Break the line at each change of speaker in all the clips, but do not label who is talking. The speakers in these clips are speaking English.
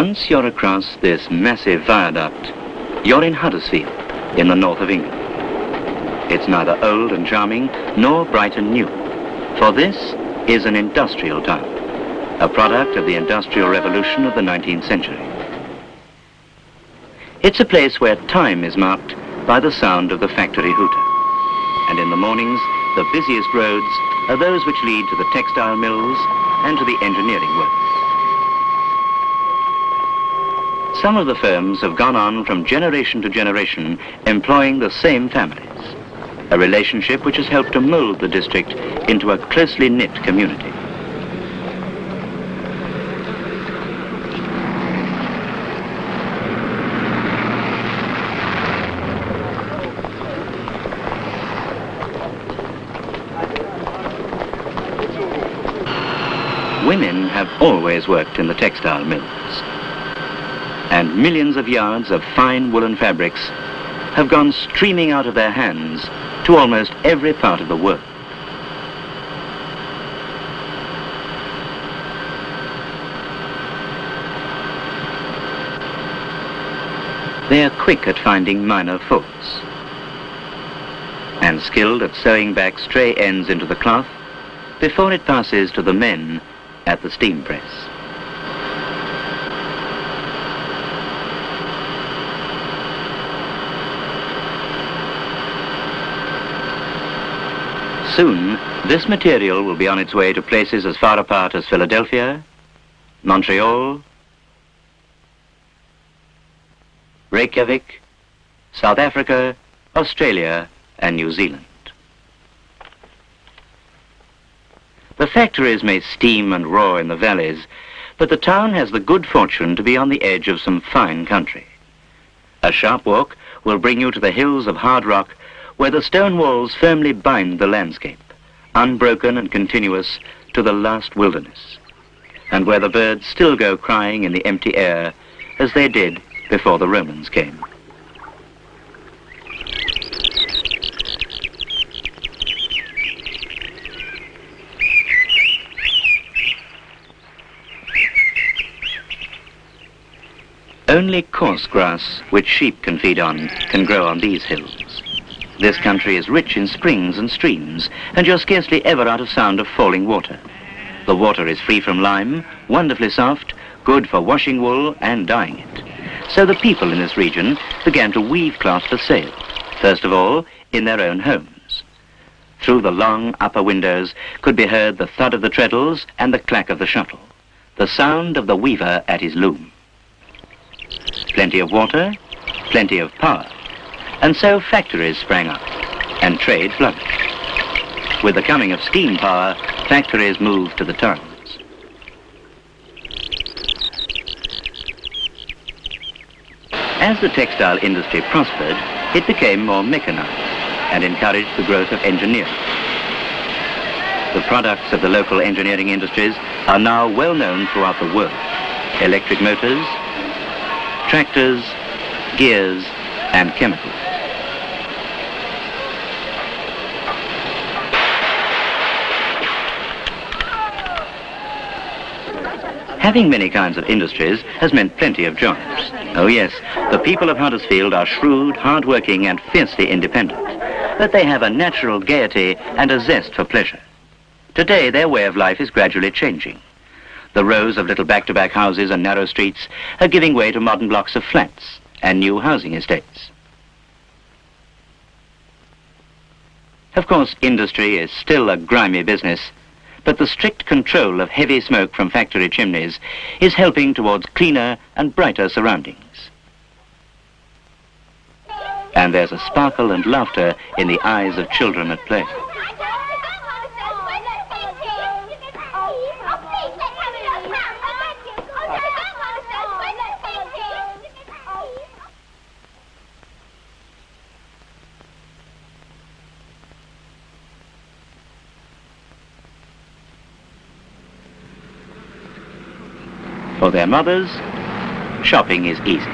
Once you're across this massive viaduct, you're in Huddersfield, in the north of England. It's neither old and charming, nor bright and new, for this is an industrial town, a product of the Industrial Revolution of the 19th century. It's a place where time is marked by the sound of the factory hooter, and in the mornings, the busiest roads are those which lead to the textile mills and to the engineering works. Some of the firms have gone on from generation to generation employing the same families, a relationship which has helped to mold the district into a closely knit community. Women have always worked in the textile mills, and millions of yards of fine woolen fabrics have gone streaming out of their hands to almost every part of the world. They are quick at finding minor faults and skilled at sewing back stray ends into the cloth before it passes to the men at the steam press. Soon, this material will be on its way to places as far apart as Philadelphia, Montreal, Reykjavik, South Africa, Australia, and New Zealand. The factories may steam and roar in the valleys, but the town has the good fortune to be on the edge of some fine country. A sharp walk will bring you to the hills of hard rock where the stone walls firmly bind the landscape, unbroken and continuous to the last wilderness, and where the birds still go crying in the empty air as they did before the Romans came. Only coarse grass, which sheep can feed on, can grow on these hills. This country is rich in springs and streams, and you're scarcely ever out of sound of falling water. The water is free from lime, wonderfully soft, good for washing wool and dyeing it. So the people in this region began to weave cloth for sale, first of all in their own homes. Through the long upper windows could be heard the thud of the treadles and the clack of the shuttle, the sound of the weaver at his loom. Plenty of water, plenty of power. And so factories sprang up, and trade flourished. With the coming of steam power, factories moved to the towns. As the textile industry prospered, it became more mechanized and encouraged the growth of engineering. The products of the local engineering industries are now well known throughout the world. Electric motors, tractors, gears, and chemicals. Having many kinds of industries has meant plenty of jobs. Oh yes, the people of Huddersfield are shrewd, hard-working and fiercely independent, but they have a natural gaiety and a zest for pleasure. Today their way of life is gradually changing. The rows of little back-to-back houses and narrow streets are giving way to modern blocks of flats and new housing estates. Of course, industry is still a grimy business, but the strict control of heavy smoke from factory chimneys is helping towards cleaner and brighter surroundings. And there's a sparkle and laughter in the eyes of children at play. For their mothers, shopping is easy.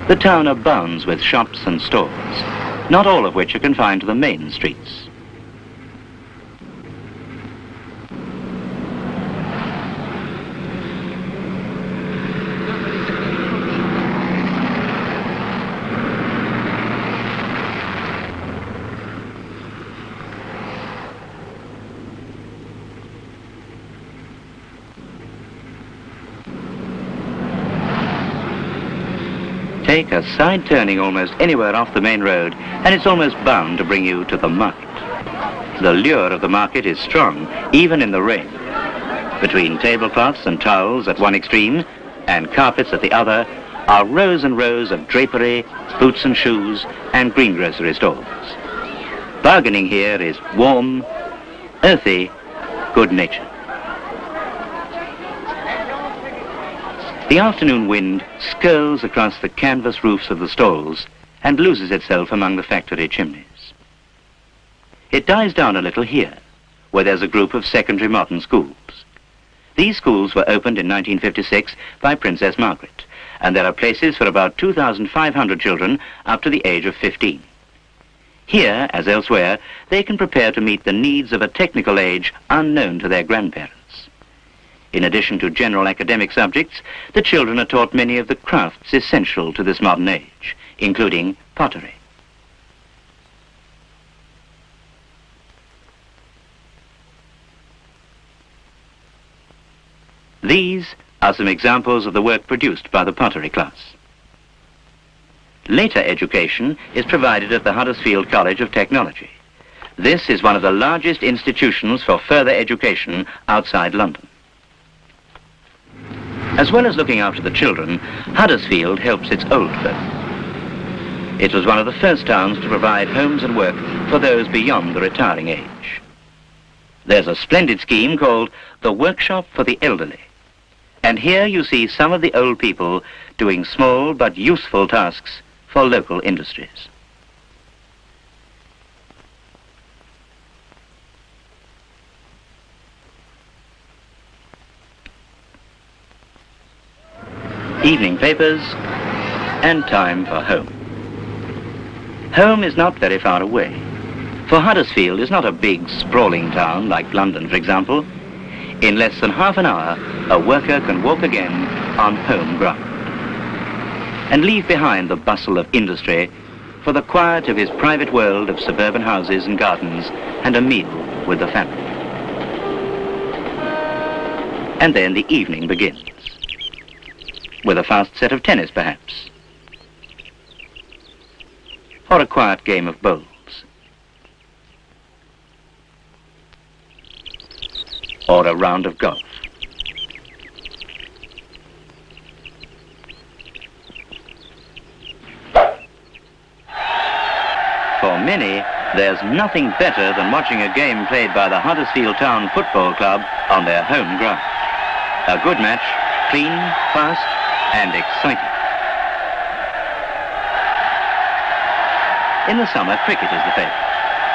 The town abounds with shops and stores, not all of which are confined to the main streets. Take a side turning almost anywhere off the main road, and it's almost bound to bring you to the market. The lure of the market is strong, even in the rain. Between tablecloths and towels at one extreme, and carpets at the other, are rows and rows of drapery, boots and shoes, and greengrocery stalls. Bargaining here is warm, earthy, good-natured. The afternoon wind skirls across the canvas roofs of the stalls and loses itself among the factory chimneys. It dies down a little here, where there's a group of secondary modern schools. These schools were opened in 1956 by Princess Margaret, and there are places for about 2,500 children up to the age of 15. Here, as elsewhere, they can prepare to meet the needs of a technical age unknown to their grandparents. In addition to general academic subjects, the children are taught many of the crafts essential to this modern age, including pottery. These are some examples of the work produced by the pottery class. Later education is provided at the Huddersfield College of Technology. This is one of the largest institutions for further education outside London. As well as looking after the children, Huddersfield helps its old folk. It was one of the first towns to provide homes and work for those beyond the retiring age. There's a splendid scheme called the Workshop for the Elderly. And here you see some of the old people doing small but useful tasks for local industries. Evening papers, and time for home. Home is not very far away, for Huddersfield is not a big, sprawling town like London, for example. In less than half an hour, a worker can walk again on home ground and leave behind the bustle of industry for the quiet of his private world of suburban houses and gardens and a meal with the family. And then the evening begins, with a fast set of tennis perhaps, or a quiet game of bowls. Or a round of golf. For many, there's nothing better than watching a game played by the Huddersfield Town Football Club on their home ground. A good match, clean, fast, and exciting. In the summer, cricket is the favourite.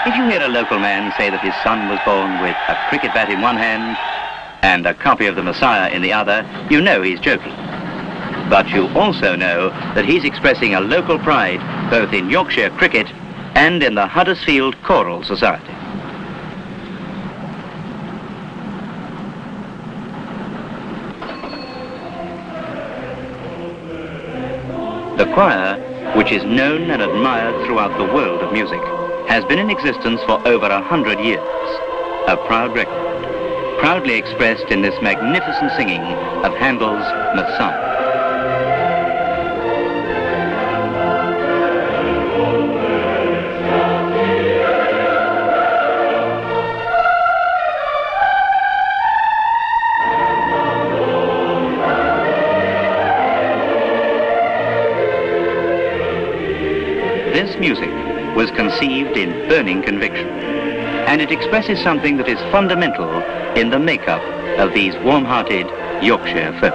If you hear a local man say that his son was born with a cricket bat in one hand and a copy of the Messiah in the other, you know he's joking. But you also know that he's expressing a local pride both in Yorkshire cricket and in the Huddersfield Choral Society. The choir, which is known and admired throughout the world of music, has been in existence for over 100 years, a proud record, proudly expressed in this magnificent singing of Handel's Messiah. This music was conceived in burning conviction, and it expresses something that is fundamental in the makeup of these warm-hearted Yorkshire folk.